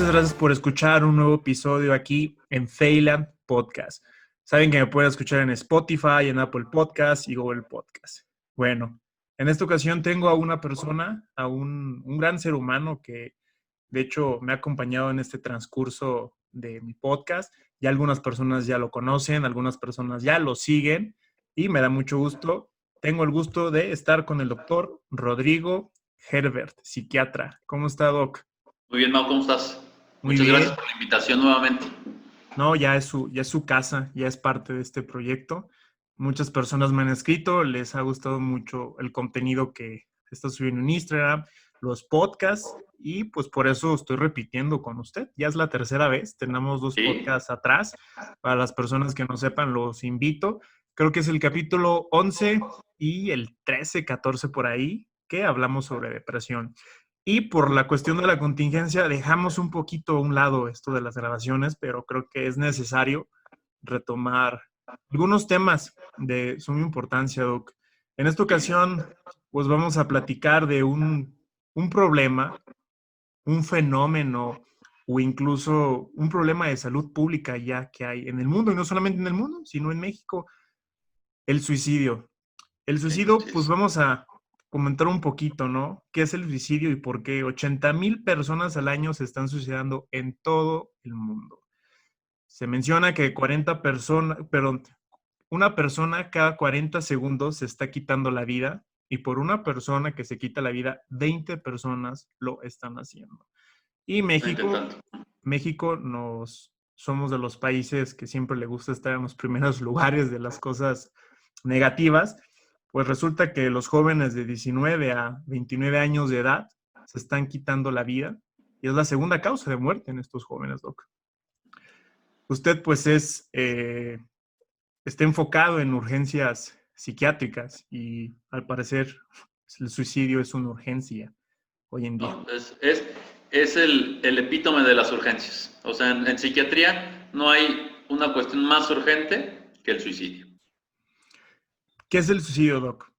muchas gracias por escuchar un nuevo episodio aquí en Feyland Podcast. Saben que me pueden escuchar en Spotify, en Apple Podcast y Google Podcast. Bueno, en esta ocasión tengo a una persona, a un gran ser humano que de hecho me ha acompañado en este transcurso de mi podcast. Ya algunas personas ya lo conocen, algunas personas ya lo siguen y me da mucho gusto. Tengo el gusto de estar con el doctor Rodrigo Herbert, psiquiatra. ¿Cómo está, Doc? Muy bien, Mau, ¿cómo estás? Muy Muchas gracias bien. por la invitación nuevamente. No, ya es su casa, ya es parte de este proyecto. Muchas personas me han escrito, les ha gustado mucho el contenido que está subiendo en Instagram, los podcasts, y pues por eso estoy repitiendo con usted. Ya es la tercera vez, tenemos dos ¿Sí? podcasts atrás. Para las personas que no sepan, los invito. Creo que es el capítulo 11 y el 13, 14 por ahí, que hablamos sobre depresión. Y por la cuestión de la contingencia, dejamos un poquito a un lado esto de las grabaciones, pero creo que es necesario retomar algunos temas de suma importancia, Doc. En esta ocasión, pues vamos a platicar de un problema, un fenómeno o incluso un problema de salud pública ya que hay en el mundo, y no solamente en el mundo, sino en México, el suicidio. El Sí, suicidio, sí, pues sí. vamos a comentar un poquito, ¿no? ¿Qué es el suicidio y por qué 80,000 personas al año se están suicidando en todo el mundo? Se menciona que 40 personas, perdón, una persona cada 40 segundos se está quitando la vida y por una persona que se quita la vida, 20 personas lo están haciendo. Y Está intentando. México somos de los países que siempre le gusta estar en los primeros lugares de las cosas negativas, pues resulta que los jóvenes de 19 a 29 años de edad se están quitando la vida y es la segunda causa de muerte en estos jóvenes, Doc. Usted pues está enfocado en urgencias psiquiátricas y al parecer el suicidio es una urgencia hoy en día. ¿No? Es el epítome de las urgencias. O sea, en psiquiatría no hay una cuestión más urgente que el suicidio. ¿Qué es el suicidio, Doc?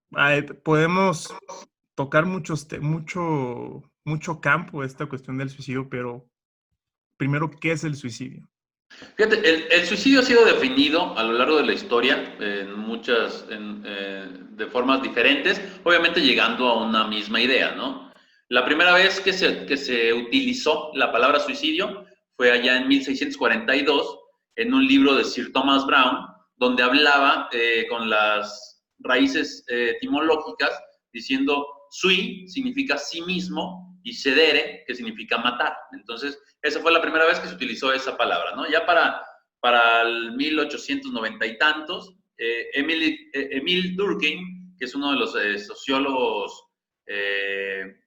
Podemos tocar mucho campo esta cuestión del suicidio, pero primero, ¿qué es el suicidio? Fíjate, el suicidio ha sido definido a lo largo de la historia de formas diferentes, obviamente llegando a una misma idea, ¿no? La primera vez que se utilizó la palabra suicidio fue allá en 1642 en un libro de Sir Thomas Browne, donde hablaba con las raíces etimológicas diciendo sui significa sí mismo y sedere, que significa matar. Entonces, esa fue la primera vez que se utilizó esa palabra, ¿no? Ya para el 1890 y tantos, Emil Durkheim, que es uno de los sociólogos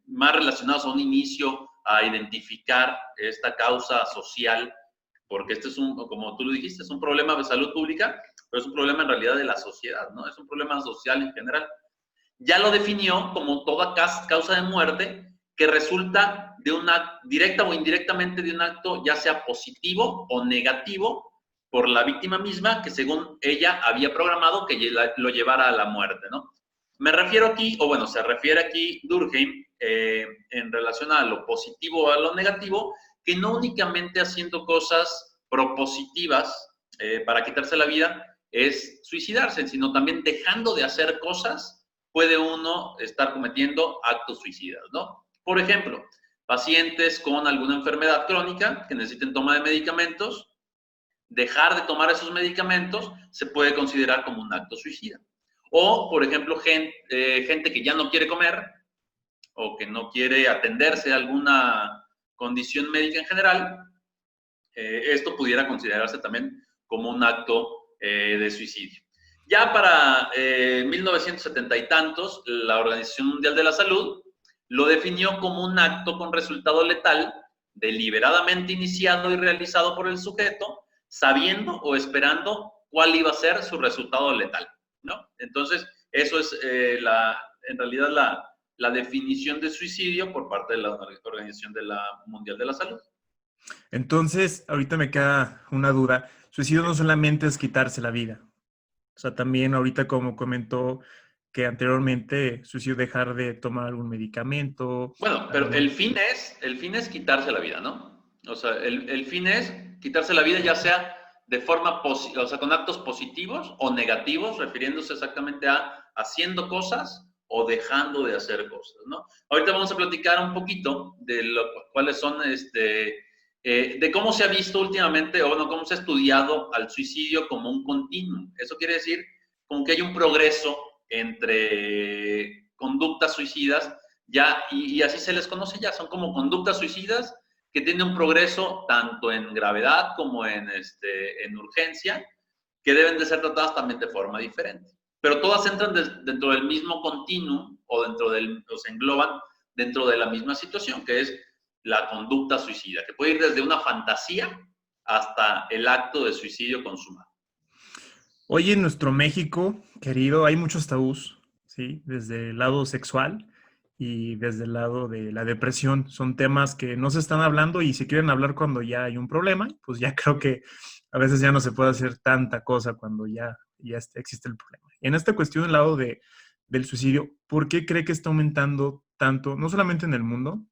más relacionados a un inicio a identificar esta causa social, porque este es como tú lo dijiste, es un problema de salud pública, pero es un problema en realidad de la sociedad, ¿no? Es un problema social en general. Ya lo definió como toda causa de muerte que resulta de una directa o indirectamente de un acto ya sea positivo o negativo por la víctima misma que según ella había programado que lo llevara a la muerte, ¿no? Me refiero aquí, o bueno, se refiere aquí Durkheim en relación a lo positivo o a lo negativo, que no únicamente haciendo cosas propositivas para quitarse la vida es suicidarse, sino también dejando de hacer cosas puede uno estar cometiendo actos suicidas, ¿no? Por ejemplo, pacientes con alguna enfermedad crónica que necesiten toma de medicamentos, dejar de tomar esos medicamentos se puede considerar como un acto suicida. O, por ejemplo, gente que ya no quiere comer o que no quiere atenderse a alguna condición médica en general, esto pudiera considerarse también como un acto de suicidio. Ya para 1970 y tantos, la Organización Mundial de la Salud lo definió como un acto con resultado letal deliberadamente iniciado y realizado por el sujeto, sabiendo o esperando cuál iba a ser su resultado letal, ¿no? Entonces, eso es en realidad la definición de suicidio por parte de la Organización Mundial de la Salud. Entonces, ahorita me queda una duda. Suicidio no solamente es quitarse la vida. O sea, también ahorita como comentó que anteriormente suicidio dejar de tomar algún medicamento. Bueno, pero el fin es quitarse la vida, ¿no? O sea, el fin es quitarse la vida ya sea de forma, o sea, con actos positivos o negativos, refiriéndose exactamente a haciendo cosas o dejando de hacer cosas, ¿no? Ahorita vamos a platicar un poquito de cuáles son, de cómo se ha visto últimamente, o bueno, cómo se ha estudiado al suicidio como un continuum. Eso quiere decir como que hay un progreso entre conductas suicidas, ya, y así se les conoce ya, son como conductas suicidas que tienen un progreso tanto en gravedad como en urgencia, que deben de ser tratadas también de forma diferente. Pero todas entran dentro del mismo continuum o se engloban dentro de la misma situación, que es la conducta suicida, que puede ir desde una fantasía hasta el acto de suicidio consumado. Hoy en nuestro México, querido, hay muchos tabús, ¿sí? Desde el lado sexual y desde el lado de la depresión. Son temas que no se están hablando y se quieren hablar cuando ya hay un problema. Pues ya creo que a veces ya no se puede hacer tanta cosa cuando ya existe el problema. Y en esta cuestión, el lado del suicidio, ¿por qué cree que está aumentando tanto, no solamente en el mundo,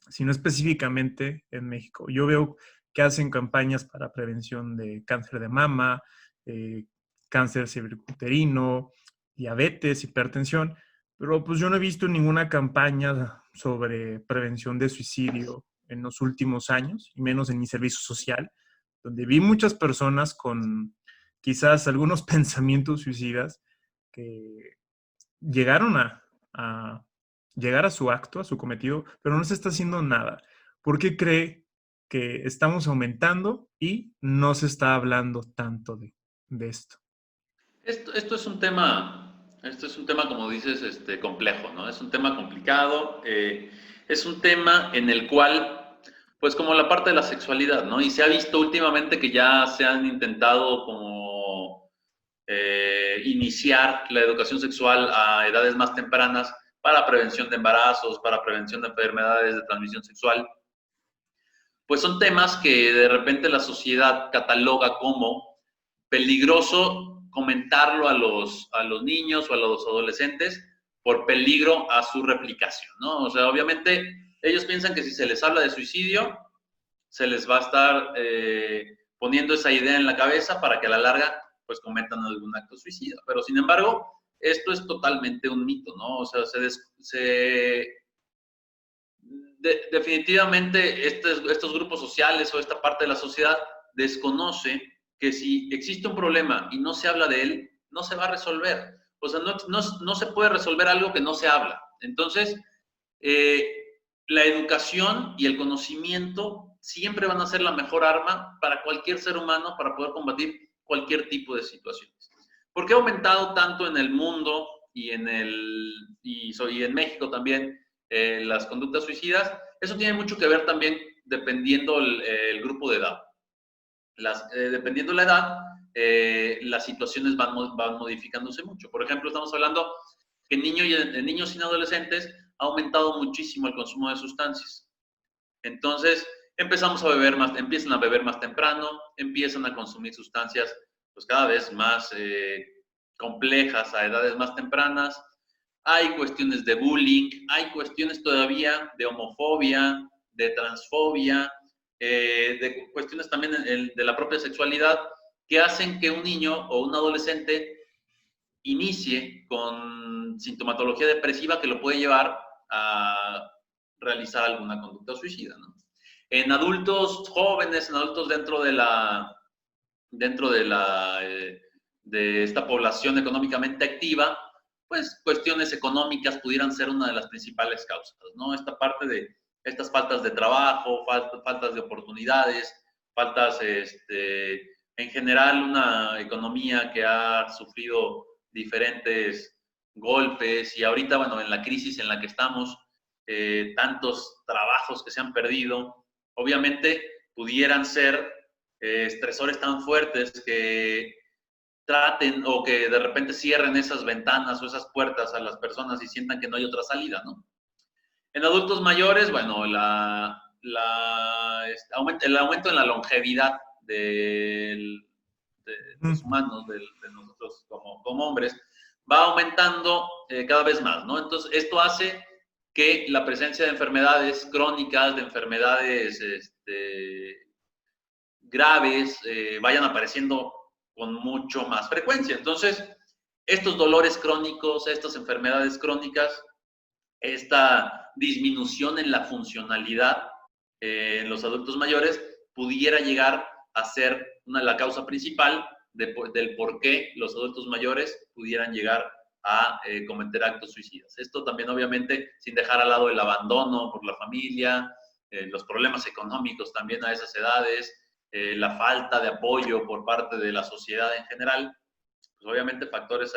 sino específicamente en México? Yo veo que hacen campañas para prevención de cáncer de mama, eh, cáncer cervicuterino, diabetes, hipertensión, pero pues yo no he visto ninguna campaña sobre prevención de suicidio en los últimos años, y menos en mi servicio social, donde vi muchas personas con quizás algunos pensamientos suicidas que llegaron a llegar a su acto, a su cometido, pero no se está haciendo nada. ¿Por qué cree que estamos aumentando y no se está hablando tanto de esto? Esto es un tema, como dices, complejo, ¿no? Es un tema complicado, es un tema en el cual, pues como la parte de la sexualidad, ¿no? Y se ha visto últimamente que ya se han intentado como iniciar la educación sexual a edades más tempranas para prevención de embarazos, para prevención de enfermedades de transmisión sexual. Pues son temas que de repente la sociedad cataloga como peligroso comentarlo a los niños o a los adolescentes por peligro a su replicación, ¿no? O sea, obviamente ellos piensan que si se les habla de suicidio, se les va a estar poniendo esa idea en la cabeza para que a la larga pues cometan algún acto suicida. Pero sin embargo, esto es totalmente un mito, ¿no? O sea, definitivamente estos grupos sociales o esta parte de la sociedad desconoce que si existe un problema y no se habla de él, no se va a resolver. O sea, no se puede resolver algo que no se habla. Entonces, eh, la educación y el conocimiento siempre van a ser la mejor arma para cualquier ser humano para poder combatir cualquier tipo de situaciones. ¿Por qué ha aumentado tanto en el mundo y en México también las conductas suicidas? Eso tiene mucho que ver también dependiendo el grupo de edad. Dependiendo la edad, las situaciones van modificándose mucho. Por ejemplo, estamos hablando que en niños y en adolescentes ha aumentado muchísimo el consumo de sustancias. Entonces, empiezan a beber más temprano, empiezan a consumir sustancias pues cada vez más complejas a edades más tempranas. Hay cuestiones de bullying, hay cuestiones todavía de homofobia, de transfobia, de cuestiones también de la propia sexualidad que hacen que un niño o un adolescente inicie con sintomatología depresiva que lo puede llevar a realizar alguna conducta suicida, ¿no? En adultos jóvenes, en adultos de esta población económicamente activa, pues cuestiones económicas pudieran ser una de las principales causas, ¿no? Esta parte de estas faltas de trabajo, faltas de oportunidades, faltas, en general, una economía que ha sufrido diferentes golpes y ahorita, bueno, en la crisis en la que estamos, tantos trabajos que se han perdido, obviamente pudieran ser estresores tan fuertes que traten o que de repente cierren esas ventanas o esas puertas a las personas y sientan que no hay otra salida, ¿no? En adultos mayores, bueno, el aumento en la longevidad de los humanos, de nosotros como hombres, va aumentando cada vez más, ¿no? Entonces, esto hace que la presencia de enfermedades crónicas, de enfermedades graves, vayan apareciendo con mucho más frecuencia. Entonces, estos dolores crónicos, estas enfermedades crónicas, esta disminución en la funcionalidad en los adultos mayores pudiera llegar a ser la causa principal del por qué los adultos mayores pudieran llegar a cometer actos suicidas. Esto también, obviamente, sin dejar al lado el abandono por la familia, los problemas económicos también a esas edades, la falta de apoyo por parte de la sociedad en general. Pues obviamente factores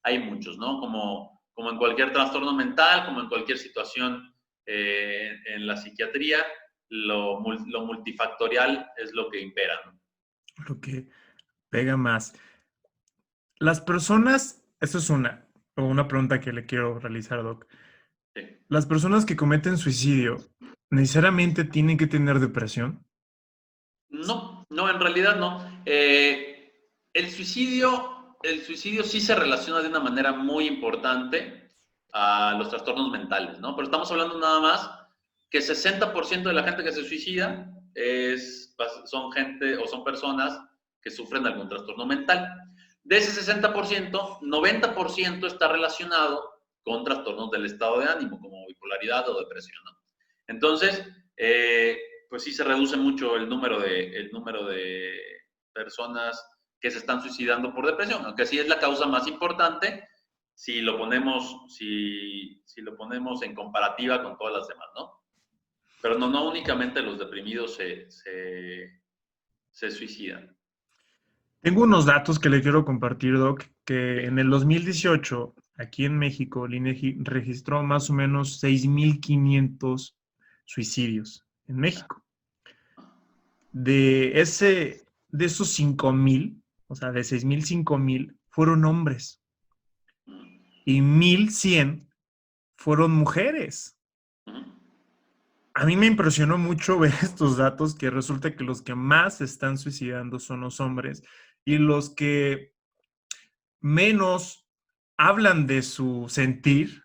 hay muchos, ¿no? Como en cualquier trastorno mental, como en cualquier situación en la psiquiatría, lo multifactorial es lo que impera, ¿no? Lo que pega más. Las personas, eso es una pregunta que le quiero realizar, Doc. Sí. ¿Las personas que cometen suicidio necesariamente tienen que tener depresión? No, en realidad no. El suicidio sí se relaciona de una manera muy importante a los trastornos mentales, ¿no? Pero estamos hablando nada más que 60% de la gente que se suicida son gente o son personas que sufren algún trastorno mental. De ese 60%, 90% está relacionado con trastornos del estado de ánimo, como bipolaridad o depresión, ¿no? Entonces, pues sí se reduce mucho el número de personas que se están suicidando por depresión, aunque sí es la causa más importante si lo ponemos en comparativa con todas las demás, ¿no? Pero no únicamente los deprimidos se suicidan. Tengo unos datos que le quiero compartir, Doc, que en el 2018, aquí en México, el INEGI registró más o menos 6,500 suicidios en México. De esos 5,000, o sea, de 6,000, 5,000 fueron hombres y 1,100 fueron mujeres. A mí me impresionó mucho ver estos datos, que resulta que los que más se están suicidando son los hombres y los que menos hablan de su sentir,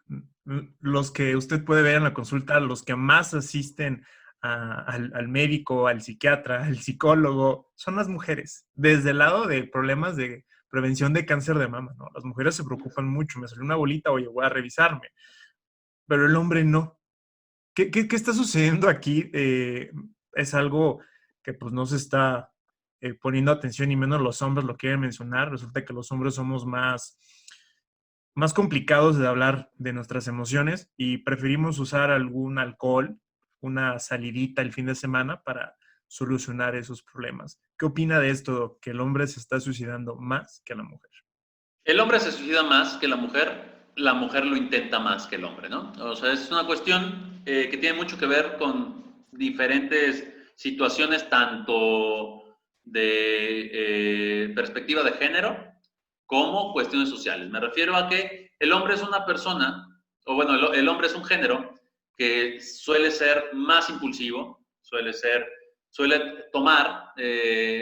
los que usted puede ver en la consulta, los que más asisten al médico, al psiquiatra, al psicólogo, son las mujeres, desde el lado de problemas de prevención de cáncer de mama, ¿no? Las mujeres se preocupan mucho, me salió una bolita, oye, voy a revisarme, pero el hombre no. ¿Qué está sucediendo aquí? Es algo que pues no se está poniendo atención, y menos los hombres lo quieren mencionar. Resulta que los hombres somos más complicados de hablar de nuestras emociones y preferimos usar algún alcohol, una salidita el fin de semana para solucionar esos problemas. ¿Qué opina de esto, que el hombre se está suicidando más que la mujer? El hombre se suicida más que la mujer lo intenta más que el hombre, ¿no? O sea, es una cuestión que tiene mucho que ver con diferentes situaciones, tanto de perspectiva de género como cuestiones sociales. Me refiero a que el hombre es una persona, o bueno, el hombre es un género que suele ser más impulsivo, suele tomar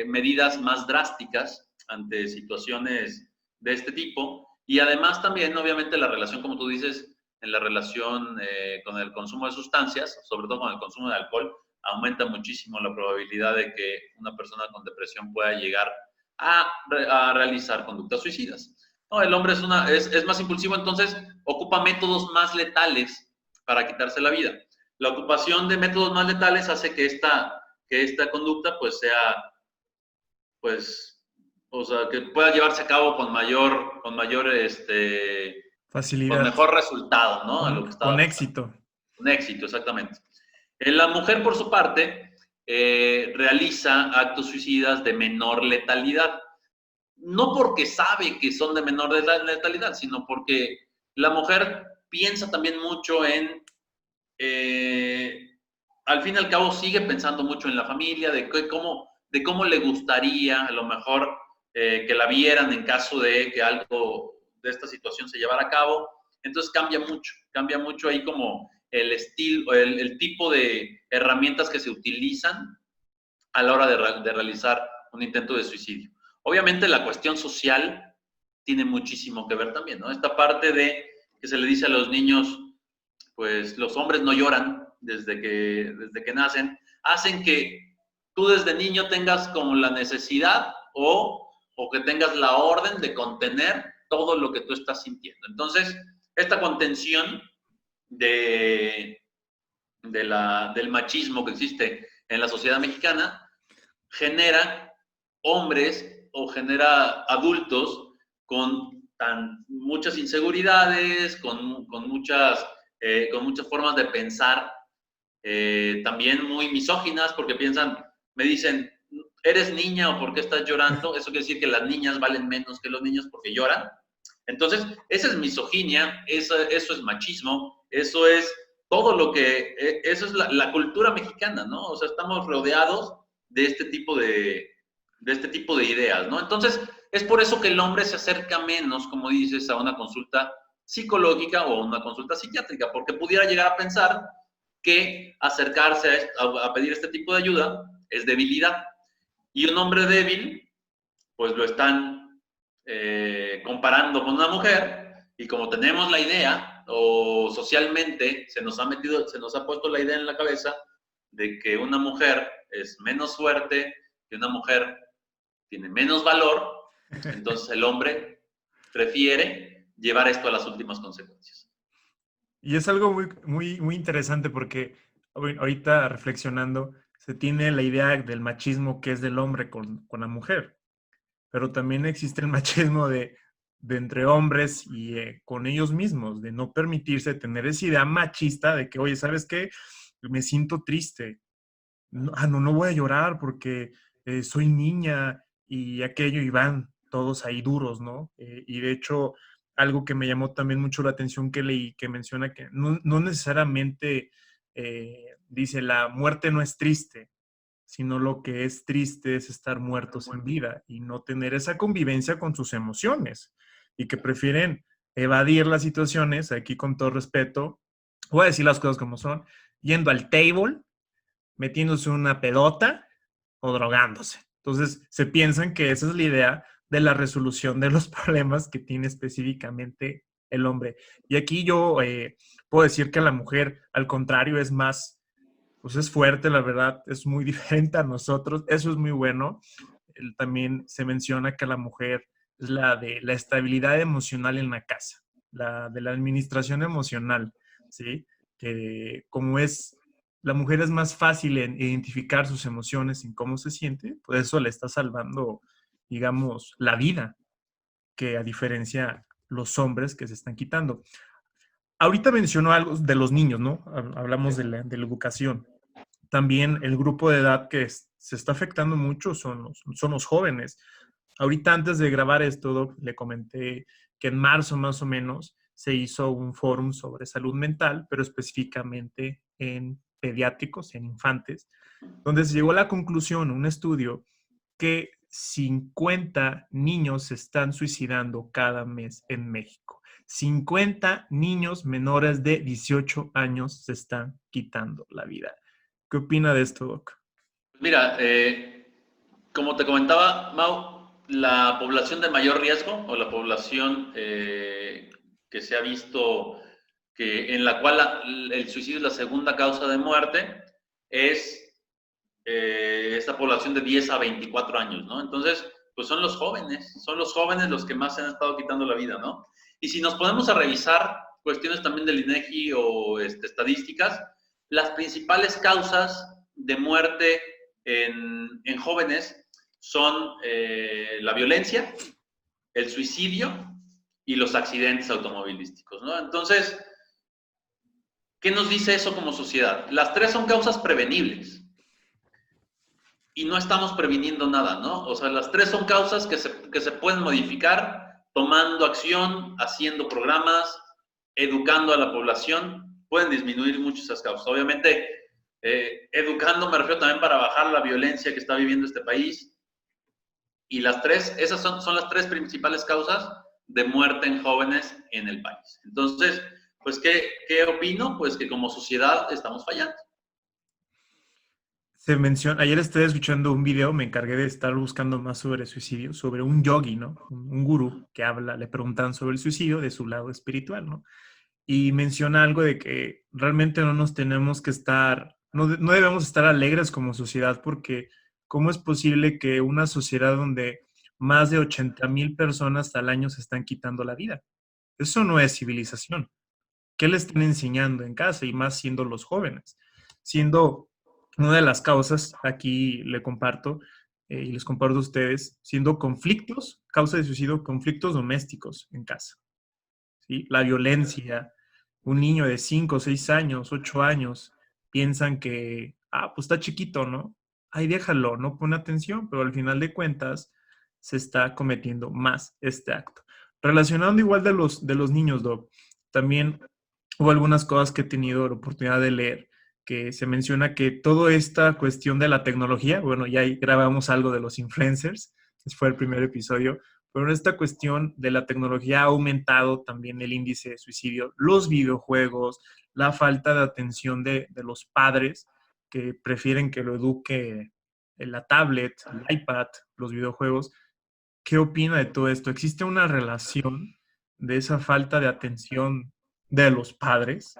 medidas más drásticas ante situaciones de este tipo, y además también, obviamente, la relación, como tú dices, en la relación con el consumo de sustancias, sobre todo con el consumo de alcohol, aumenta muchísimo la probabilidad de que una persona con depresión pueda llegar a realizar conductas suicidas. No, el hombre es más impulsivo, entonces ocupa métodos más letales para quitarse la vida. La ocupación de métodos más letales hace que esta conducta pues sea, pues, o sea, que pueda llevarse a cabo con mayor con Facilidad, mejor resultado, ¿no? A lo que con estaba pasando. éxito. Con éxito, exactamente. La mujer, por su parte, realiza actos suicidas de menor letalidad. No porque sabe que son de menor letalidad, sino porque la mujer piensa también mucho en, al fin y al cabo sigue pensando mucho en la familia, de cómo le gustaría a lo mejor que la vieran en caso de que algo de esta situación se llevara a cabo. Entonces cambia mucho ahí como el estilo, el tipo de herramientas que se utilizan a la hora de realizar un intento de suicidio. Obviamente la cuestión social tiene muchísimo que ver también, ¿no? Esta parte de que se le dice a los niños, pues los hombres no lloran desde que nacen, hacen que tú desde niño tengas como la necesidad o que tengas la orden de contener todo lo que tú estás sintiendo. Entonces, esta contención del machismo que existe en la sociedad mexicana genera hombres o genera adultos con muchas inseguridades, con muchas formas de pensar, también muy misóginas, porque me dicen, ¿eres niña o por qué estás llorando? Eso quiere decir que las niñas valen menos que los niños porque lloran. Entonces, esa es misoginia, eso es machismo, eso es todo eso es la cultura mexicana, ¿no? O sea, estamos rodeados de este tipo de ideas, ¿no? Entonces, es por eso que el hombre se acerca menos, como dices, a una consulta psicológica o a una consulta psiquiátrica, porque pudiera llegar a pensar que acercarse a pedir este tipo de ayuda es debilidad. Y un hombre débil, pues lo están comparando con una mujer, y como tenemos la idea, o socialmente se nos ha puesto la idea en la cabeza de que una mujer es menos fuerte, que una mujer tiene menos valor, entonces el hombre prefiere llevar esto a las últimas consecuencias. Y es algo muy, muy, muy interesante porque ahorita reflexionando, se tiene la idea del machismo que es del hombre con la mujer, pero también existe el machismo de entre hombres y con ellos mismos, de no permitirse tener esa idea machista de que, oye, ¿sabes qué? Me siento triste. No voy a llorar porque soy niña y aquello, y van todos ahí duros, ¿no? Y de hecho, algo que me llamó también mucho la atención que leí, que menciona que no necesariamente dice la muerte no es triste, sino lo que es triste es estar muertos en vida y no tener esa convivencia con sus emociones y que prefieren evadir las situaciones, aquí con todo respeto, voy a decir las cosas como son, yendo al table, metiéndose una pedota o drogándose. Entonces, se piensan que esa es la idea de la resolución de los problemas que tiene específicamente el hombre. Y aquí yo puedo decir que la mujer, al contrario, es más, pues es fuerte, la verdad, es muy diferente a nosotros. Eso es muy bueno. También se menciona que la mujer es la de la estabilidad emocional en la casa, la de la administración emocional, ¿sí? Que como es la mujer es más fácil en identificar sus emociones, en cómo se siente, pues eso le está salvando, digamos, la vida, que a diferencia los hombres que se están quitando. Ahorita mencionó algo de los niños, ¿no? Hablamos de la educación. También el grupo de edad que se está afectando mucho son los jóvenes. Ahorita antes de grabar esto, Doc, le comenté que en marzo más o menos se hizo un fórum sobre salud mental, pero específicamente en pediátricos, en infantes, donde se llegó a la conclusión, un estudio, que 50 niños se están suicidando cada mes en México. 50 niños menores de 18 años se están quitando la vida. ¿Qué opina de esto, Doc? Mira, como te comentaba, Mau, la población de mayor riesgo o la población que se ha visto en la cual el suicidio es la segunda causa de muerte es esta población de 10 a 24 años, ¿no? Entonces, pues son los jóvenes los que más se han estado quitando la vida, ¿no? Y si nos ponemos a revisar cuestiones también del INEGI o estadísticas, las principales causas de muerte en jóvenes son la violencia, el suicidio y los accidentes automovilísticos, ¿no? Entonces, ¿qué nos dice eso como sociedad? Las tres son causas prevenibles y no estamos previniendo nada, ¿no? O sea, las tres son causas que se pueden modificar tomando acción, haciendo programas, educando a la población, pueden disminuir mucho esas causas. Obviamente, educando me refiero también para bajar la violencia que está viviendo este país. Y esas son las tres principales causas de muerte en jóvenes en el país. Entonces, pues, ¿qué opino? Pues que como sociedad estamos fallando. Se menciona, ayer estoy escuchando un video, me encargué de estar buscando más sobre suicidio, sobre un yogi, ¿no? Un gurú que habla, le preguntan sobre el suicidio de su lado espiritual, ¿no? y menciona algo de que realmente no nos tenemos que estar, no debemos estar alegres como sociedad, porque ¿cómo es posible que una sociedad donde más de 80,000 personas al año se están quitando la vida? Eso no es civilización. ¿Qué le están enseñando en casa? Y más siendo los jóvenes. Siendo una de las causas, aquí le comparto y les comparto a ustedes, siendo conflictos, causa de suicidio, conflictos domésticos en casa. ¿Sí? La violencia, un niño de 5, 6 años, 8 años, piensan que, pues está chiquito, ¿no? Ahí déjalo, no pone atención, pero al final de cuentas se está cometiendo más este acto. Relacionando igual de los niños, Doc, también hubo algunas cosas que he tenido la oportunidad de leer, que se menciona que toda esta cuestión de la tecnología, bueno, ya ahí grabamos algo de los influencers, ese fue el primer episodio, pero en esta cuestión de la tecnología ha aumentado también el índice de suicidio, los videojuegos, la falta de atención de los padres que prefieren que lo eduque en la tablet, el iPad, los videojuegos. ¿Qué opina de todo esto? ¿Existe una relación de esa falta de atención de los padres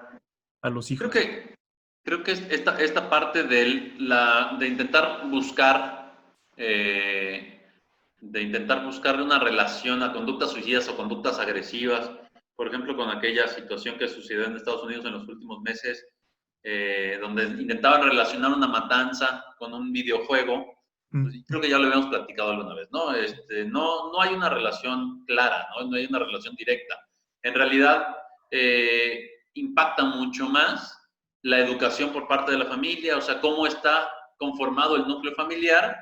a los Creo hijos? que, creo que esta parte de intentar buscar, de intentar buscarle una relación a conductas suicidas o conductas agresivas, por ejemplo, con aquella situación que sucedió en Estados Unidos en los últimos meses, donde intentaban relacionar una matanza con un videojuego. Pues Mm. creo que ya lo habíamos platicado alguna vez, ¿no? No hay una relación clara, ¿no? No hay una relación directa. En realidad, impacta mucho más la educación por parte de la familia, o sea, cómo está conformado el núcleo familiar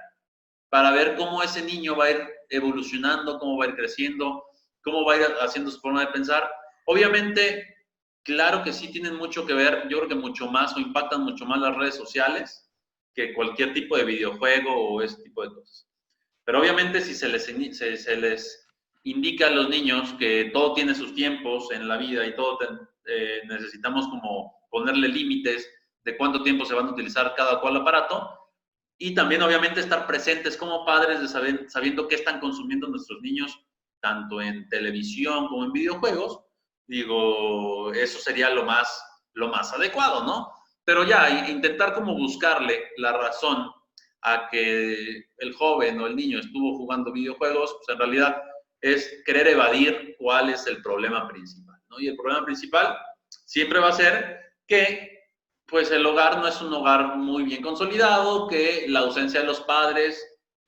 para ver cómo ese niño va a ir evolucionando, cómo va a ir creciendo, cómo va a ir haciendo su forma de pensar. Obviamente, claro que sí tienen mucho que ver, yo creo que mucho más o impactan mucho más las redes sociales que cualquier tipo de videojuego o ese tipo de cosas. Pero obviamente si se les indica a los niños que todo tiene sus tiempos en la vida y todo necesitamos como ponerle límites de cuánto tiempo se van a utilizar cada cual aparato, y también obviamente estar presentes como padres sabiendo qué están consumiendo nuestros niños, tanto en televisión como en videojuegos, digo, eso sería lo más adecuado, ¿no? Pero ya, intentar como buscarle la razón a que el joven o el niño estuvo jugando videojuegos, pues en realidad es querer evadir cuál es el problema principal, ¿no? Y el problema principal siempre va a ser que pues el hogar no es un hogar muy bien consolidado, que la ausencia de los padres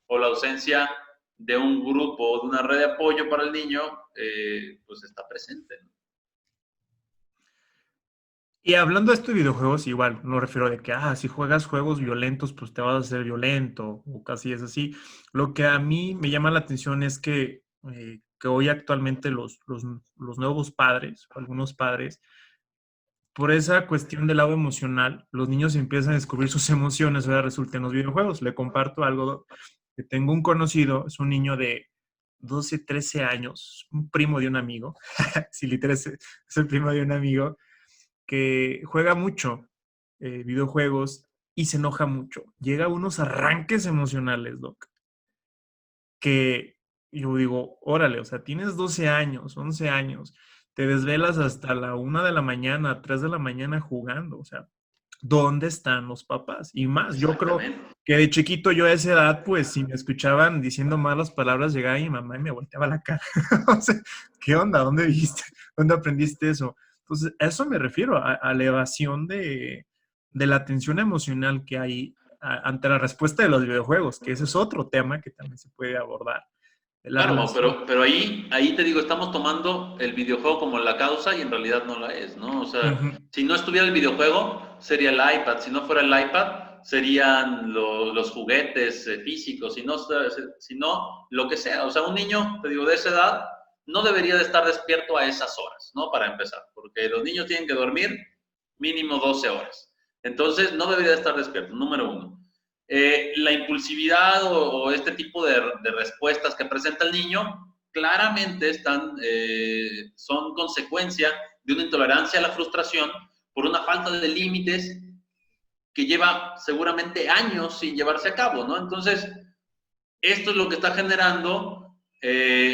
o la ausencia de un grupo, de una red de apoyo para el niño, pues está presente, ¿no? Y hablando de estos videojuegos, igual, no refiero de que, si juegas juegos violentos, pues te vas a hacer violento, o casi es así. Lo que a mí me llama la atención es que hoy actualmente los nuevos padres, o algunos padres, por esa cuestión del lado emocional, los niños empiezan a descubrir sus emociones, ahora resulta en los videojuegos. Le comparto algo que tengo un conocido, es un niño de 12, 13 años, un primo de un amigo, si literal es el primo de un amigo, que juega mucho videojuegos y se enoja mucho. Llega a unos arranques emocionales, Doc, que yo digo, órale, o sea, tienes 12 años, 11 años, te desvelas hasta la 1 de la mañana, 3 de la mañana jugando, o sea, ¿dónde están los papás? Y más, yo creo Exactamente. que de chiquito yo a esa edad, pues si me escuchaban diciendo malas palabras, llegaba mi mamá y me volteaba la cara. O sea, ¿qué onda? ¿Dónde viste? ¿Dónde aprendiste eso? Entonces, a eso me refiero, a la evasión de la tensión emocional que hay ante la respuesta de los videojuegos, que ese es otro tema que también se puede abordar, de la Claro, relación. pero ahí te digo, estamos tomando el videojuego como la causa y en realidad no la es, ¿no? O sea, Ujú. si no estuviera el videojuego, sería el iPad. Si no fuera el iPad, serían los juguetes físicos. Si no, lo que sea. O sea, un niño, te digo, de esa edad, no debería de estar despierto a esas horas, ¿no? Para empezar, porque los niños tienen que dormir mínimo 12 horas. Entonces, no debería de estar despierto, número uno. La impulsividad o este tipo de respuestas que presenta el niño claramente son consecuencia de una intolerancia a la frustración por una falta de límites que lleva seguramente años sin llevarse a cabo, ¿no? Entonces, esto es lo que está generando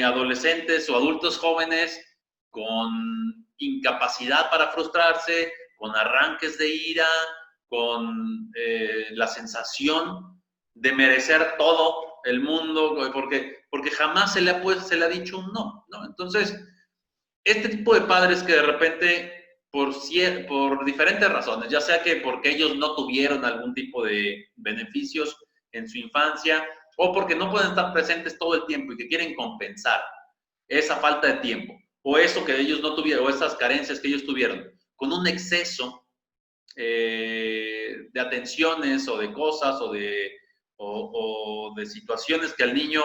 adolescentes o adultos jóvenes con incapacidad para frustrarse, con arranques de ira, con la sensación de merecer todo el mundo, porque jamás se le ha dicho un no, ¿no? Entonces, este tipo de padres que de repente, por diferentes razones, ya sea que porque ellos no tuvieron algún tipo de beneficios en su infancia, o porque no pueden estar presentes todo el tiempo y que quieren compensar esa falta de tiempo, o eso que ellos no tuvieron, o esas carencias que ellos tuvieron, con un exceso de atenciones o de cosas o de situaciones que al niño,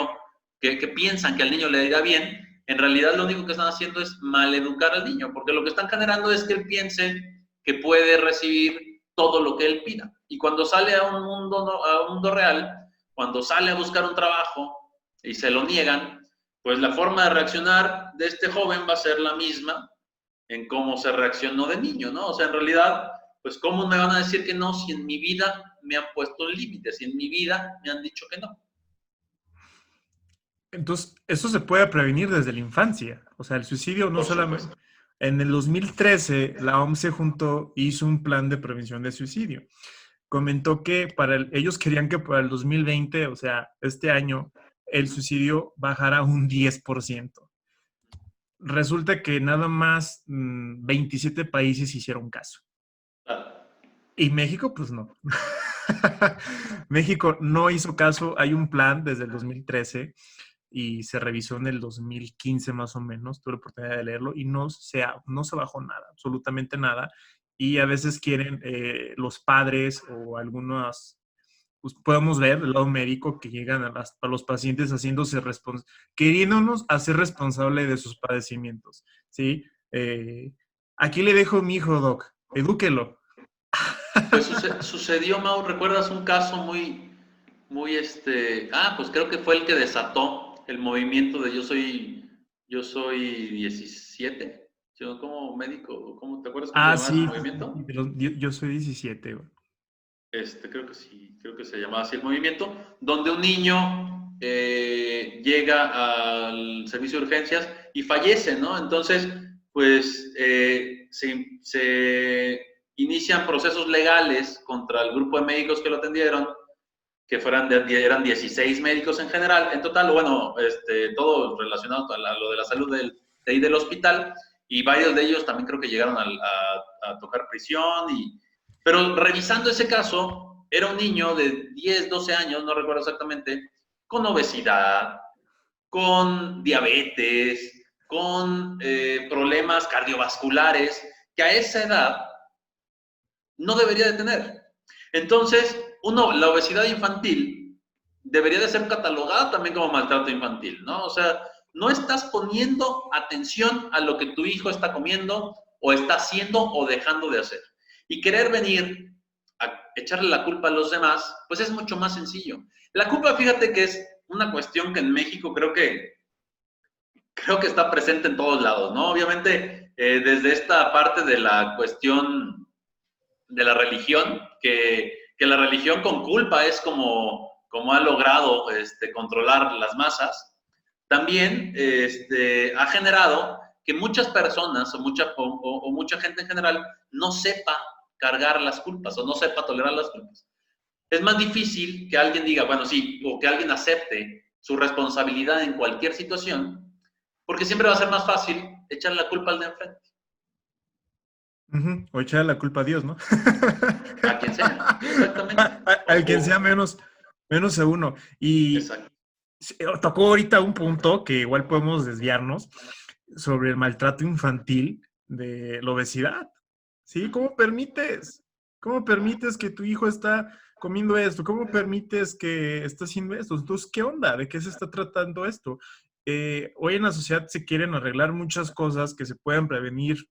que piensan que al niño le irá bien, en realidad lo único que están haciendo es maleducar al niño, porque lo que están generando es que él piense que puede recibir todo lo que él pida. Y cuando sale a un mundo real, cuando sale a buscar un trabajo y se lo niegan, pues la forma de reaccionar de este joven va a ser la misma en cómo se reaccionó de niño, ¿no? O sea, en realidad, pues ¿cómo me van a decir que no si en mi vida me han puesto límites, si en mi vida me han dicho que no? Entonces, eso se puede prevenir desde la infancia. O sea, el suicidio no Por solamente... supuesto. En el 2013, la OMS se juntó, hizo un plan de prevención de suicidio. Comentó que ellos querían que para el 2020, o sea, este año, el suicidio bajara un 10%. Resulta que nada más 27 países hicieron caso. Claro. Y México, pues no. México no hizo caso. Hay un plan desde el 2013 y se revisó en el 2015 más o menos. Tuve la oportunidad de leerlo y no se bajó nada, absolutamente nada. Y a veces quieren los padres o algunos, pues podemos ver del lado médico que llegan a los pacientes haciéndose queriéndonos hacer responsable de sus padecimientos, ¿sí? Aquí le dejo a mi hijo, doc, edúquelo. Pues sucedió, Mau, ¿recuerdas un caso pues creo que fue el que desató el movimiento de yo soy 17? Yo como médico, ¿te acuerdas cómo se llamaba ese Sí, movimiento? pero yo soy 17, güey. Creo que sí, creo que se llamaba así el movimiento, donde un niño llega al servicio de urgencias y fallece, ¿no? Entonces, pues se inician procesos legales contra el grupo de médicos que lo atendieron, que eran 16 médicos en general, en total, bueno, todo relacionado a lo de la salud del hospital, y varios de ellos también creo que llegaron a tocar prisión, pero revisando ese caso, era un niño de 10, 12 años, no recuerdo exactamente, con obesidad, con diabetes, con problemas cardiovasculares, que a esa edad no debería de tener. Entonces, la obesidad infantil debería de ser catalogada también como maltrato infantil, ¿no? O sea, no estás poniendo atención a lo que tu hijo está comiendo o está haciendo o dejando de hacer. Y querer venir a echarle la culpa a los demás, pues es mucho más sencillo. La culpa, fíjate que es una cuestión que en México creo que está presente en todos lados, ¿no? Obviamente, desde esta parte de la cuestión de la religión, que la religión con culpa es como ha logrado controlar las masas, también ha generado que muchas personas o mucha gente en general no sepa cargar las culpas o no sepa tolerar las culpas. Es más difícil que alguien diga, bueno, sí, o que alguien acepte su responsabilidad en cualquier situación, porque siempre va a ser más fácil echar la culpa al de enfrente. O echar la culpa a Dios, ¿no? A quien sea, exactamente. Al quien sea menos a uno. Y Exacto. tocó ahorita un punto que igual podemos desviarnos sobre el maltrato infantil de la obesidad. ¿Sí? ¿Cómo permites? ¿Cómo permites que tu hijo está comiendo esto? ¿Cómo permites que está haciendo esto? Entonces, ¿qué onda? ¿De qué se está tratando esto? Hoy en la sociedad se quieren arreglar muchas cosas que se pueden prevenir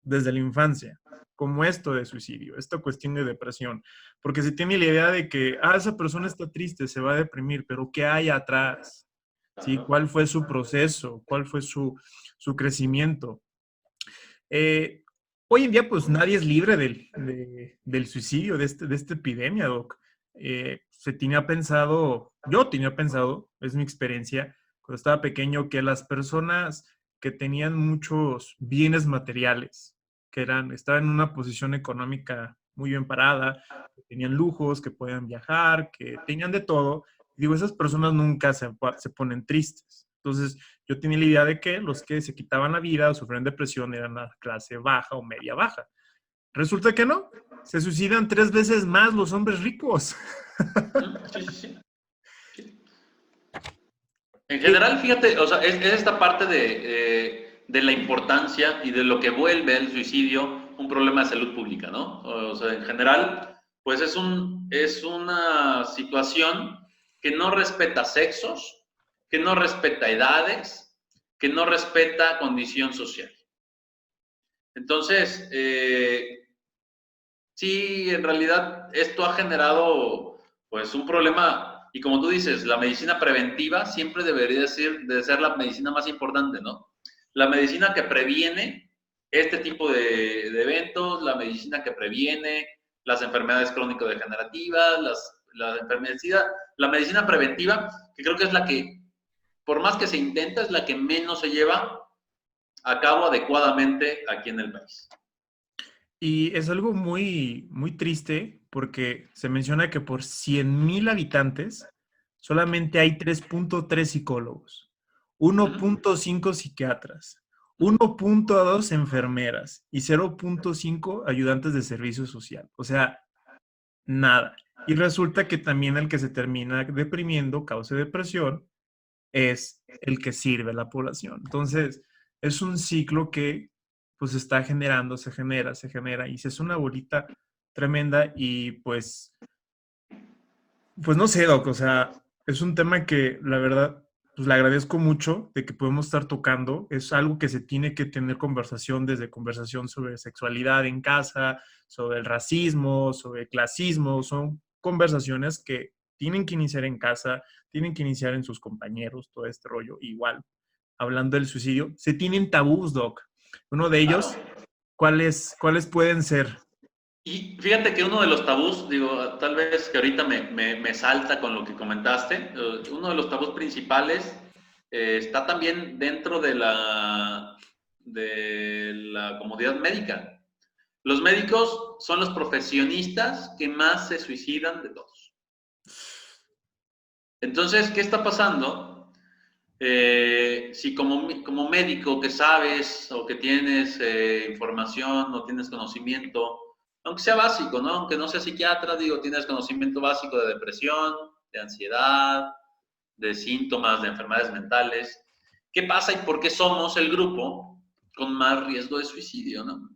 desde la infancia, como esto de suicidio, esta cuestión de depresión, porque se tiene la idea de que, esa persona está triste, se va a deprimir, pero ¿qué hay atrás? ¿Sí? ¿Cuál fue su proceso? ¿Cuál fue su crecimiento? Hoy en día, pues nadie es libre del suicidio, de esta epidemia, Doc. Yo tenía pensado, es mi experiencia, cuando estaba pequeño, que las personas que tenían muchos bienes materiales, estaban en una posición económica muy bien parada, que tenían lujos, que podían viajar, que tenían de todo. Digo, esas personas nunca se ponen tristes. Entonces, yo tenía la idea de que los que se quitaban la vida o sufrían depresión eran la clase baja o media baja. Resulta que no. Se suicidan 3 veces más los hombres ricos. Sí, sí, sí. En general, fíjate, o sea, es esta parte de la importancia y de lo que vuelve el suicidio un problema de salud pública, ¿no? O sea, en general, pues es una situación que no respeta sexos, que no respeta edades, que no respeta condición social. Entonces, sí, en realidad esto ha generado pues un problema y como tú dices, la medicina preventiva siempre debería de ser la medicina más importante, ¿no? La medicina que previene este tipo de eventos, la medicina que previene las enfermedades crónico-degenerativas, las enfermedades, la medicina preventiva, que creo que es la que, por más que se intenta, es la que menos se lleva a cabo adecuadamente aquí en el país. Y es algo muy, muy triste porque se menciona que por 100,000 habitantes solamente hay 3.3 psicólogos, 1.5 psiquiatras, 1.2 enfermeras y 0.5 ayudantes de servicio social. O sea, nada. Y resulta que también el que se termina deprimiendo, causa depresión, es el que sirve a la población. Entonces, es un ciclo que pues está generando, se genera y se hace una bolita tremenda y pues no sé, Doc, o sea, es un tema que la verdad, pues le agradezco mucho de que podemos estar tocando. Es algo que se tiene que tener conversación, desde conversación sobre sexualidad en casa, sobre el racismo, sobre el clasismo. Son conversaciones que tienen que iniciar en casa, tienen que iniciar en sus compañeros, todo este rollo. Igual, hablando del suicidio, se tienen tabús, Doc. Uno de ellos, Claro. ¿cuáles pueden ser? Y fíjate que uno de los tabús, digo, tal vez que ahorita me salta con lo que comentaste, uno de los tabús principales está también dentro de la comodidad médica. Los médicos son los profesionistas que más se suicidan de todos. Entonces, ¿qué está pasando? Si como médico que sabes o que tienes información o tienes conocimiento, aunque sea básico, ¿no? Aunque no sea psiquiatra, digo, tienes conocimiento básico de depresión, de ansiedad, de síntomas, de enfermedades mentales. ¿Qué pasa y por qué somos el grupo con más riesgo de suicidio, ¿no?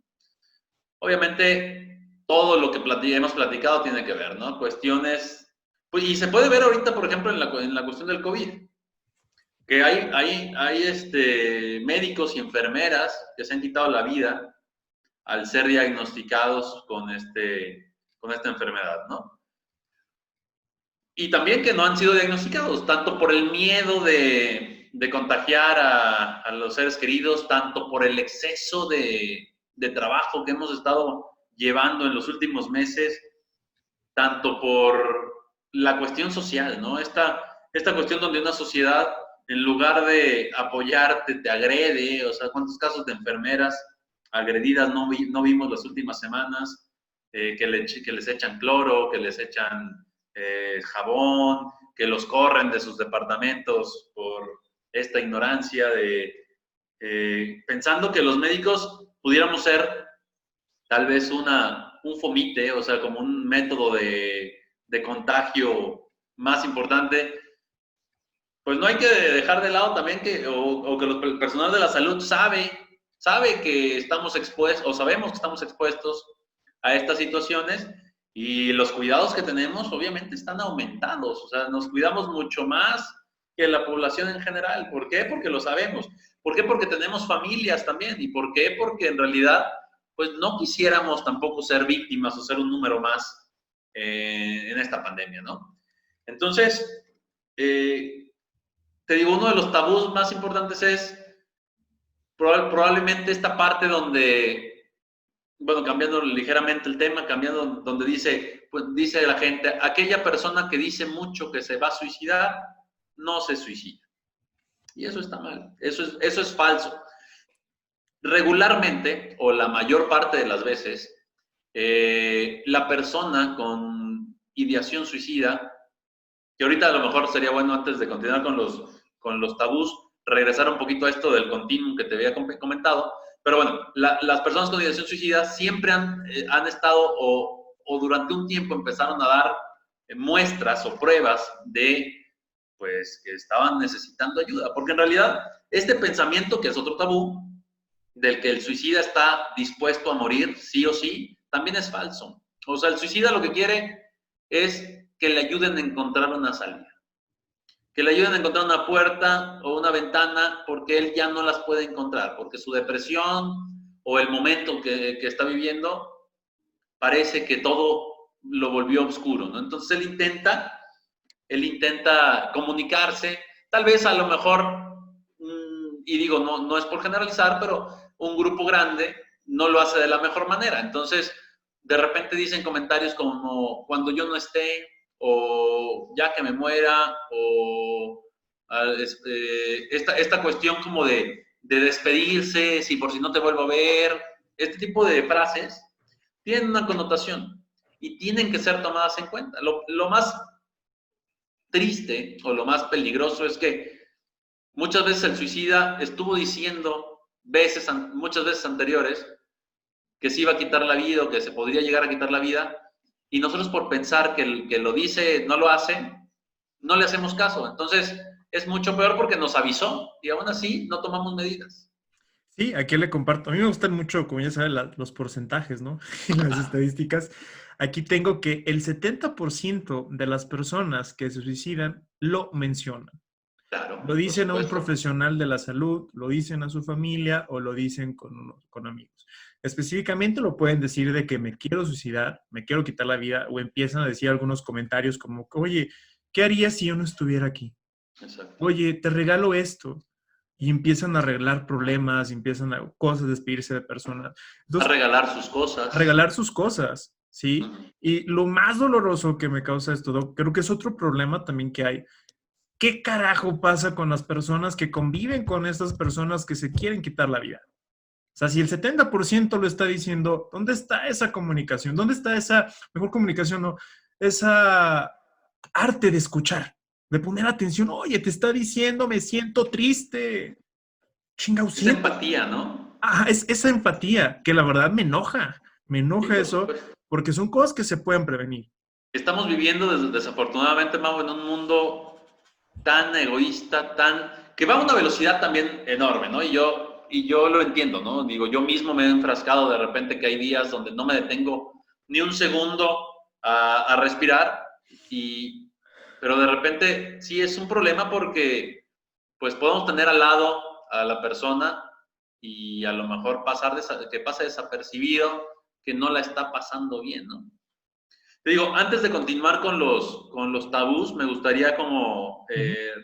Obviamente, todo lo que hemos platicado tiene que ver, ¿no? Cuestiones, pues, y se puede ver ahorita, por ejemplo, en la cuestión del COVID, que hay médicos y enfermeras que se han quitado la vida al ser diagnosticados con esta enfermedad, ¿no? Y también que no han sido diagnosticados, tanto por el miedo de contagiar a los seres queridos, tanto por el exceso de trabajo que hemos estado llevando en los últimos meses, tanto por la cuestión social, ¿no? Esta cuestión donde una sociedad, en lugar de apoyarte, te agrede, o sea, ¿cuántos casos de enfermeras agredidas no vimos las últimas semanas? Que les echan cloro, que les echan jabón, que los corren de sus departamentos por esta ignorancia pensando que los médicos pudiéramos ser tal vez un fomite, o sea, como un método de contagio más importante. Pues no hay que dejar de lado también que el personal de la salud sabe que estamos expuestos, o sabemos que estamos expuestos a estas situaciones y los cuidados que tenemos obviamente están aumentados, o sea, nos cuidamos mucho más que la población en general. ¿Por qué? Porque lo sabemos. ¿Por qué? Porque tenemos familias también. ¿Y por qué? Porque en realidad, pues no quisiéramos tampoco ser víctimas o ser un número más en esta pandemia, ¿no? Entonces, te digo, uno de los tabús más importantes es probablemente esta parte donde, bueno, cambiando ligeramente el tema, cambiando donde dice la gente, aquella persona que dice mucho que se va a suicidar, no se suicida. Y eso está mal, eso es falso. regularmente, o la mayor parte de las veces, la persona con ideación suicida, que ahorita a lo mejor sería bueno, antes de continuar con los tabús, regresar un poquito a esto del continuum que te había comentado, pero bueno, las personas con ideación suicida siempre han estado o durante un tiempo empezaron a dar muestras o pruebas de pues que estaban necesitando ayuda, porque en realidad este pensamiento, que es otro tabú, del que el suicida está dispuesto a morir sí o sí, también es falso. O sea, el suicida lo que quiere es que le ayuden a encontrar una salida, que le ayuden a encontrar una puerta o una ventana, porque él ya no las puede encontrar, porque su depresión o el momento que está viviendo parece que todo lo volvió oscuro, ¿no? Entonces él intenta comunicarse, tal vez a lo mejor, y digo, no es por generalizar, pero un grupo grande no lo hace de la mejor manera. Entonces, de repente dicen comentarios como, cuando yo no esté, o ya que me muera, o esta cuestión como de despedirse, si por si no te vuelvo a ver, este tipo de frases tienen una connotación y tienen que ser tomadas en cuenta. Lo más triste o lo más peligroso es que muchas veces el suicida estuvo diciendo muchas veces anteriores que se iba a quitar la vida o que se podría llegar a quitar la vida, y nosotros por pensar que el que lo dice no lo hace, no le hacemos caso. Entonces es mucho peor porque nos avisó y aún así no tomamos medidas. Sí, aquí le comparto. A mí me gustan mucho, como ya saben, los porcentajes, ¿no? Y las estadísticas. Aquí tengo que el 70% de las personas que se suicidan lo mencionan. Lo Claro, por dicen a un supuesto. profesional de la salud, lo dicen a su familia o lo dicen con amigos. Específicamente lo pueden decir de que me quiero suicidar, me quiero quitar la vida, o empiezan a decir algunos comentarios como, oye, ¿qué harías si yo no estuviera aquí? Exacto. Oye, te regalo esto. Y empiezan a arreglar problemas, empiezan a cosas, despedirse de personas. A Entonces, regalar sus a cosas. regalar sus cosas, ¿sí? Uh-huh. Y lo más doloroso que me causa esto, Doc, creo que es otro problema también que hay. ¿Qué carajo pasa con las personas que conviven con estas personas que se quieren quitar la vida? O sea, si el 70% lo está diciendo, ¿dónde está esa comunicación? ¿Dónde está esa, mejor comunicación, no? Esa arte de escuchar, de poner atención. Oye, te está diciendo, me siento triste. Chingao, Esa siento. empatía, ¿no? Ah, es esa empatía que la verdad me Sí, enoja por eso, supuesto. porque son cosas que se pueden prevenir. Estamos viviendo desafortunadamente, Mau, en un mundo tan egoísta, que va a una velocidad también enorme, ¿no? Y yo lo entiendo, ¿no? Digo, yo mismo me he enfrascado de repente que hay días donde no me detengo ni un segundo a respirar, pero de repente sí es un problema porque pues podemos tener al lado a la persona y a lo mejor que pase desapercibido, que no la está pasando bien, ¿no? Te digo, antes de continuar con los tabús, me gustaría como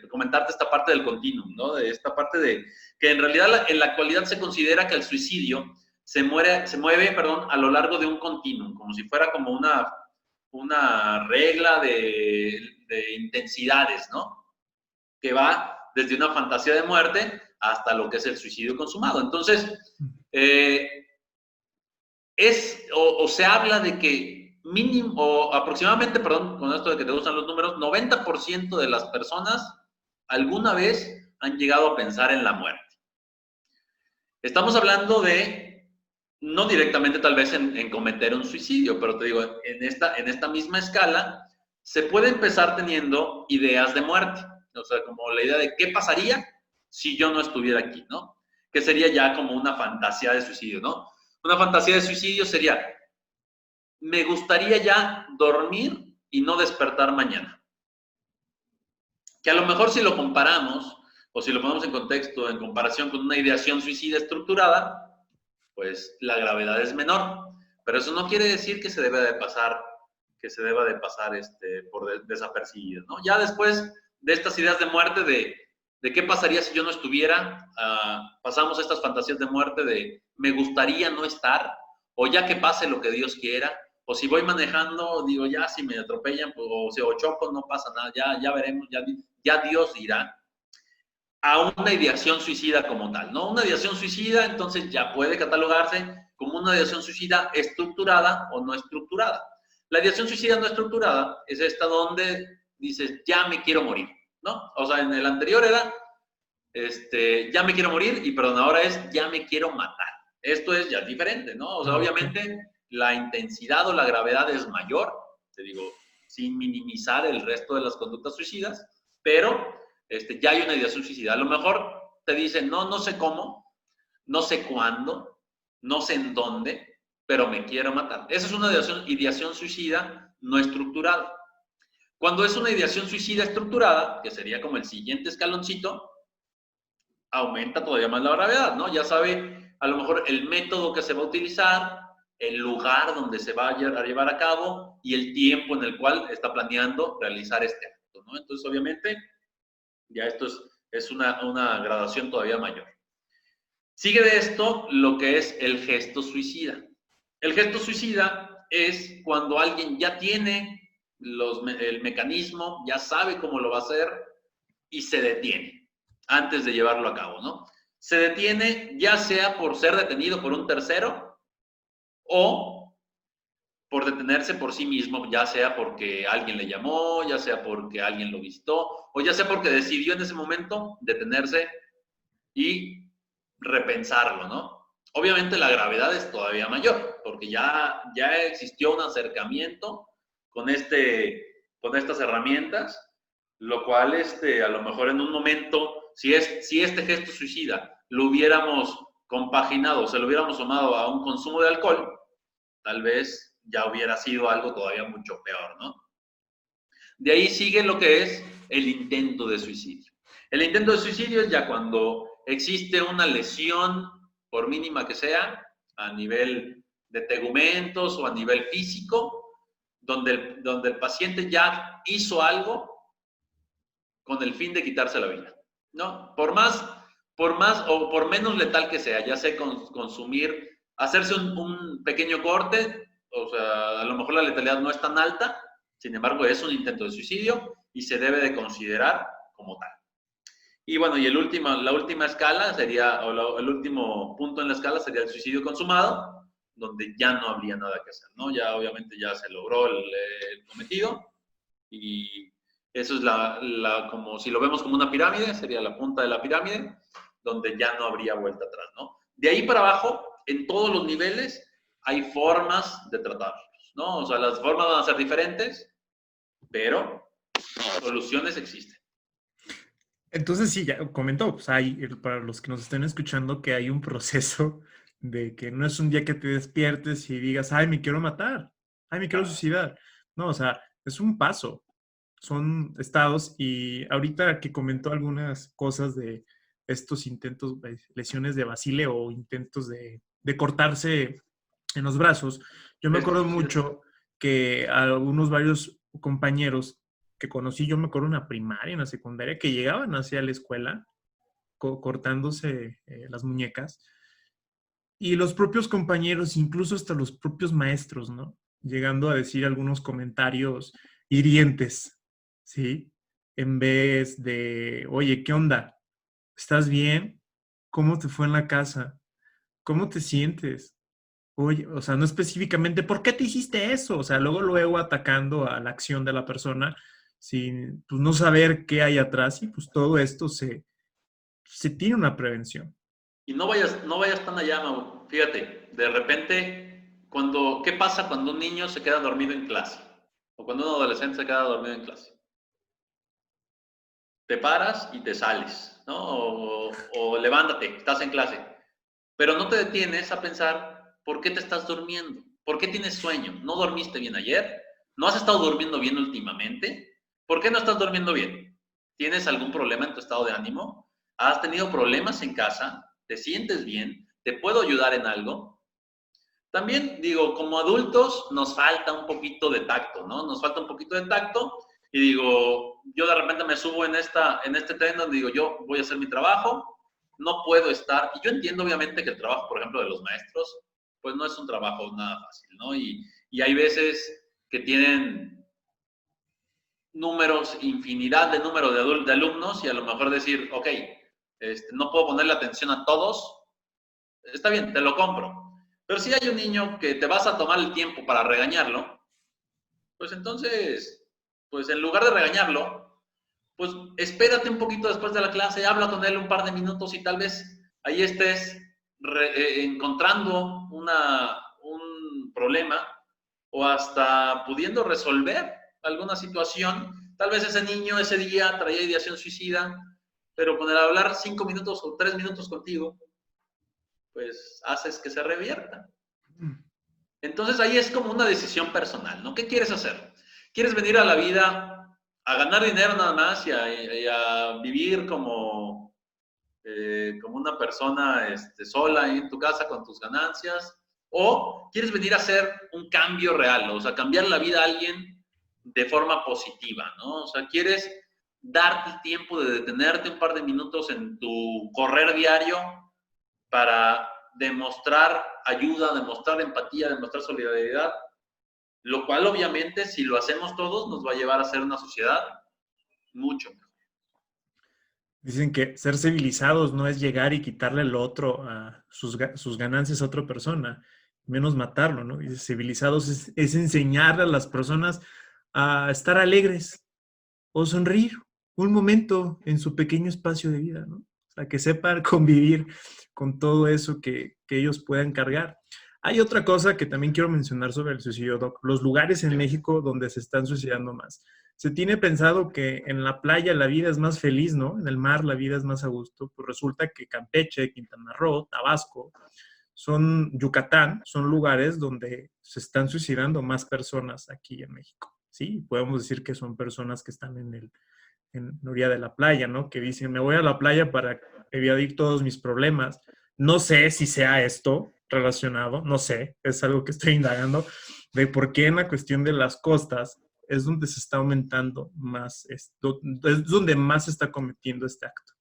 comentarte esta parte del continuum, ¿no? De esta parte de que en realidad en la actualidad se considera que el suicidio se mueve, perdón, a lo largo de un continuum, como si fuera como una regla de intensidades, ¿no? Que va desde una fantasía de muerte hasta lo que es el suicidio consumado. Entonces, se habla de que mínimo, o aproximadamente, perdón, con esto de que te gustan los números, 90% de las personas alguna vez han llegado a pensar en la muerte. Estamos hablando de, no directamente tal vez en cometer un suicidio, pero te digo, en esta misma escala, se puede empezar teniendo ideas de muerte. O sea, como la idea de qué pasaría si yo no estuviera aquí, ¿no? Que sería ya como una fantasía de suicidio, ¿no? Una fantasía de suicidio sería, me gustaría ya dormir y no despertar mañana. Que a lo mejor si lo comparamos, o si lo ponemos en contexto, en comparación con una ideación suicida estructurada, pues la gravedad es menor. Pero eso no quiere decir que se deba de pasar por desapercibido, ¿no? Ya después de estas ideas de muerte, de qué pasaría si yo no estuviera, pasamos a estas fantasías de muerte de me gustaría no estar, o ya que pase lo que Dios quiera, o si voy manejando, digo, ya si me atropellan, o choco, no pasa nada, ya veremos, ya Dios dirá. a una ideación suicida como tal, ¿no? Una ideación suicida, entonces ya puede catalogarse como una ideación suicida estructurada o no estructurada. La ideación suicida no estructurada es esta donde dices, ya me quiero morir, ¿no? O sea, en el anterior era, ya me quiero morir, y perdón, ahora es, ya me quiero matar. Esto es ya diferente, ¿no? O sea, obviamente la intensidad o la gravedad es mayor, te digo, sin minimizar el resto de las conductas suicidas, pero ya hay una ideación suicida. A lo mejor te dicen, no, no sé cómo, no sé cuándo, no sé en dónde, pero me quiero matar. Esa es una ideación suicida no estructurada. Cuando es una ideación suicida estructurada, que sería como el siguiente escaloncito, aumenta todavía más la gravedad, ¿no? Ya sabe a lo mejor el método que se va a utilizar, el lugar donde se va a llevar a cabo y el tiempo en el cual está planeando realizar este acto, ¿no? Entonces, obviamente, ya esto es una gradación todavía mayor. Sigue de esto lo que es el gesto suicida. El gesto suicida es cuando alguien ya tiene el mecanismo, ya sabe cómo lo va a hacer y se detiene antes de llevarlo a cabo, ¿no? Se detiene ya sea por ser detenido por un tercero o por detenerse por sí mismo, ya sea porque alguien le llamó, ya sea porque alguien lo visitó, o ya sea porque decidió en ese momento detenerse y repensarlo, ¿no? Obviamente la gravedad es todavía mayor, porque ya existió un acercamiento con, con estas herramientas, lo cual a lo mejor en un momento, si este gesto suicida lo hubiéramos compaginado, se lo hubiéramos sumado a un consumo de alcohol, tal vez ya hubiera sido algo todavía mucho peor, ¿no? De ahí sigue lo que es el intento de suicidio. El intento de suicidio es ya cuando existe una lesión, por mínima que sea, a nivel de tegumentos o a nivel físico, donde el paciente ya hizo algo con el fin de quitarse la vida, ¿no? Por más o por menos letal que sea, ya sea consumir, hacerse un pequeño corte, o sea, a lo mejor la letalidad no es tan alta, sin embargo es un intento de suicidio y se debe de considerar como tal. Y bueno, y la última escala sería, o el último punto en la escala sería el suicidio consumado, donde ya no habría nada que hacer, ¿no? Ya obviamente ya se logró el cometido y eso es como si lo vemos como una pirámide, sería la punta de la pirámide, donde ya no habría vuelta atrás, ¿no? De ahí para abajo, en todos los niveles, hay formas de tratarlos, ¿no? O sea, las formas van a ser diferentes, pero soluciones existen. Entonces sí, ya comentó, pues para los que nos estén escuchando, que hay un proceso de que no es un día que te despiertes y digas, ay, me quiero matar, ay, me quiero suicidar. No, o sea, es un paso, son estados y ahorita que comentó algunas cosas de estos intentos, lesiones de Basile o intentos de cortarse en los brazos, yo me acuerdo mucho que algunos varios compañeros que conocí, yo me acuerdo en la primaria, en la secundaria, que llegaban hacia la escuela cortándose las muñecas y los propios compañeros, incluso hasta los propios maestros, ¿no? Llegando a decir algunos comentarios hirientes, ¿sí? En vez de, oye, ¿qué onda? ¿Estás bien? ¿Cómo te fue en la casa? ¿Cómo te sientes? Oye, o sea, no específicamente, ¿por qué te hiciste eso? O sea, luego atacando a la acción de la persona sin pues, no saber qué hay atrás y pues todo esto se tiene una prevención. Y no vayas tan allá, Mau. Fíjate, de repente, ¿qué pasa cuando un niño se queda dormido en clase? O cuando un adolescente se queda dormido en clase. Te paras y te sales, ¿no? O levántate, estás en clase. Pero no te detienes a pensar por qué te estás durmiendo, por qué tienes sueño. ¿No dormiste bien ayer? ¿No has estado durmiendo bien últimamente? ¿Por qué no estás durmiendo bien? ¿Tienes algún problema en tu estado de ánimo? ¿Has tenido problemas en casa? ¿Te sientes bien? ¿Te puedo ayudar en algo? También digo, como adultos nos falta un poquito de tacto, ¿no? Nos falta un poquito de tacto y digo, yo de repente me subo en este tren donde digo, yo voy a hacer mi trabajo, no puedo estar, y yo entiendo obviamente que el trabajo, por ejemplo, de los maestros, pues no es un trabajo nada fácil, ¿no? Y hay veces que tienen infinidad de número de alumnos y a lo mejor decir, ok, no puedo ponerle atención a todos, está bien, te lo compro. Pero si hay un niño que te vas a tomar el tiempo para regañarlo, pues entonces, pues en lugar de regañarlo, pues espérate un poquito después de la clase, habla con él un par de minutos y tal vez ahí estés encontrando un problema o hasta pudiendo resolver alguna situación. Tal vez ese niño ese día traía ideación suicida, pero con el hablar 5 minutos o 3 minutos contigo, pues haces que se revierta. Entonces ahí es como una decisión personal, ¿no? ¿Qué quieres hacer? ¿Quieres venir a la vida a ganar dinero nada más y a vivir como una persona sola ahí en tu casa con tus ganancias? ¿O quieres venir a hacer un cambio real? O sea, cambiar la vida a alguien de forma positiva, ¿no? O sea, ¿quieres darte el tiempo de detenerte un par de minutos en tu correr diario para demostrar ayuda, demostrar empatía, demostrar solidaridad? Lo cual obviamente si lo hacemos todos nos va a llevar a ser una sociedad mucho mejor. Dicen que ser civilizados no es llegar y quitarle lo otro a sus ganancias a otra persona, menos matarlo, ¿no? Dice, civilizados es enseñar a las personas a estar alegres o sonreír un momento en su pequeño espacio de vida, ¿no? O sea, que sepan convivir con todo eso que ellos puedan cargar. Hay otra cosa que también quiero mencionar sobre el suicidio, Doc. Los lugares en México donde se están suicidando más. Se tiene pensado que en la playa la vida es más feliz, ¿no? En el mar la vida es más a gusto. Pues resulta que Campeche, Quintana Roo, Tabasco, Yucatán, son lugares donde se están suicidando más personas aquí en México. Sí, podemos decir que son personas que están en la orilla de la playa, ¿no? Que dicen, me voy a la playa para evadir todos mis problemas. No sé si sea esto relacionado, no sé, es algo que estoy indagando, de por qué en la cuestión de las costas es donde se está aumentando más, es donde más se está cometiendo este acto.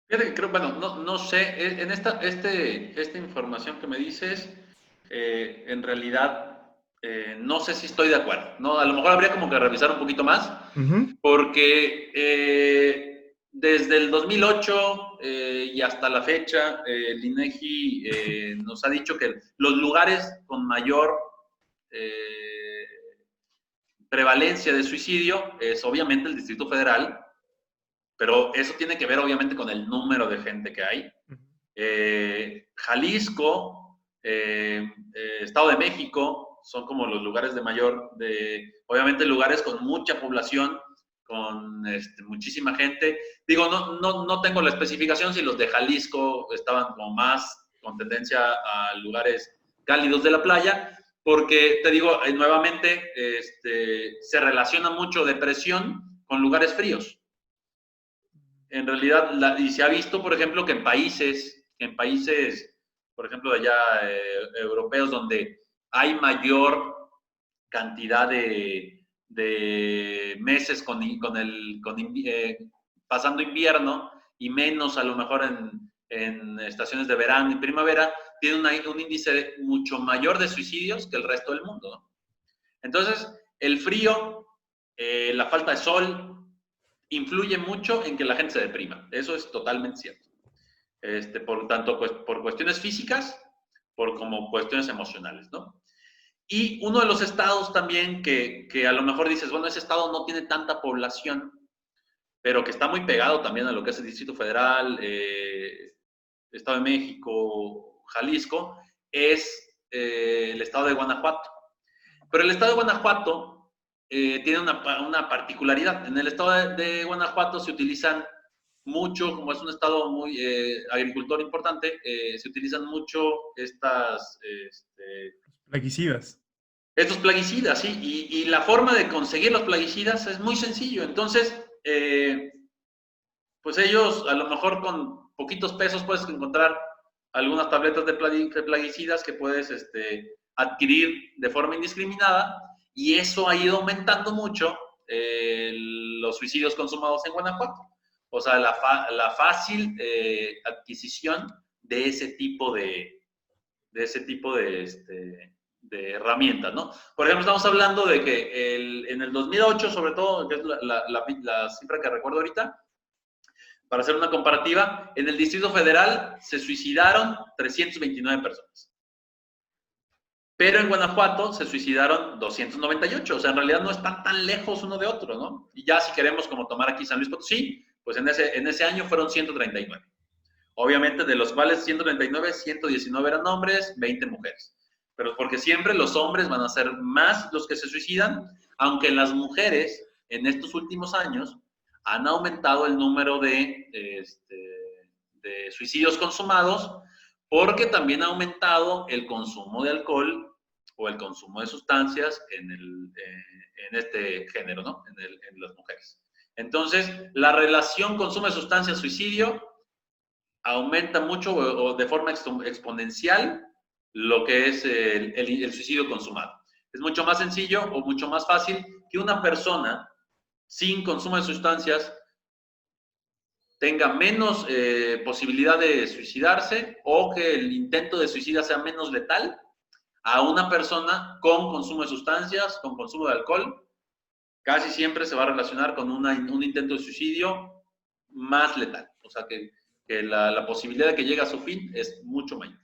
Fíjate que creo, bueno, no sé, en esta información que me dices, en realidad no sé si estoy de acuerdo, ¿no? A lo mejor habría como que revisar un poquito más, porque desde el 2008 y hasta la fecha, el INEGI nos ha dicho que los lugares con mayor prevalencia de suicidio es obviamente el Distrito Federal, pero eso tiene que ver obviamente con el número de gente que hay. Jalisco, Estado de México, son como los lugares de mayor, obviamente lugares con mucha población, con muchísima gente. Digo, no tengo la especificación si los de Jalisco estaban como más con tendencia a lugares cálidos de la playa, porque te digo, nuevamente, se relaciona mucho depresión con lugares fríos. En realidad, y se ha visto, por ejemplo, que en países, por ejemplo, de allá europeos, donde hay mayor cantidad de meses pasando invierno y menos a lo mejor en estaciones de verano y primavera, tiene un índice mucho mayor de suicidios que el resto del mundo, ¿no? Entonces, el frío, la falta de sol, influye mucho en que la gente se deprima. Eso es totalmente cierto. Por tanto, pues, por cuestiones físicas, como cuestiones emocionales, ¿no? Y uno de los estados también que a lo mejor dices, bueno, ese estado no tiene tanta población, pero que está muy pegado también a lo que es el Distrito Federal, Estado de México, Jalisco, es el estado de Guanajuato. Pero el estado de Guanajuato tiene una particularidad. En el estado de Guanajuato se utilizan mucho, como es un estado muy agricultor importante, se utilizan mucho Plaguicidas. estos plaguicidas, ¿sí? Y la forma de conseguir los plaguicidas es muy sencillo. Entonces, pues ellos a lo mejor con poquitos pesos puedes encontrar algunas tabletas de plaguicidas que puedes adquirir de forma indiscriminada, y eso ha ido aumentando mucho los suicidios consumados en Guanajuato. O sea, la fácil adquisición de ese tipo de herramientas, ¿no? Por ejemplo, estamos hablando de que en el 2008, sobre todo, que es la cifra que recuerdo ahorita, para hacer una comparativa, en el Distrito Federal se suicidaron 329 personas. Pero en Guanajuato se suicidaron 298. O sea, en realidad no están tan lejos uno de otro, ¿no? Y ya si queremos como tomar aquí San Luis Potosí, pues en ese año fueron 139. Obviamente, de los cuales 139, 119 eran hombres, 20 mujeres. Pero porque siempre los hombres van a ser más los que se suicidan, aunque las mujeres en estos últimos años han aumentado el número de suicidios consumados, porque también ha aumentado el consumo de alcohol o el consumo de sustancias en este género, ¿no? En las mujeres. Entonces, la relación consumo de sustancias, suicidio, aumenta mucho o de forma exponencial lo que es el suicidio consumado. Es mucho más sencillo o mucho más fácil que una persona sin consumo de sustancias tenga menos posibilidad de suicidarse o que el intento de suicida sea menos letal a una persona con consumo de sustancias, con consumo de alcohol. Casi siempre se va a relacionar con un intento de suicidio más letal. O sea que la posibilidad de que llegue a su fin es mucho mayor.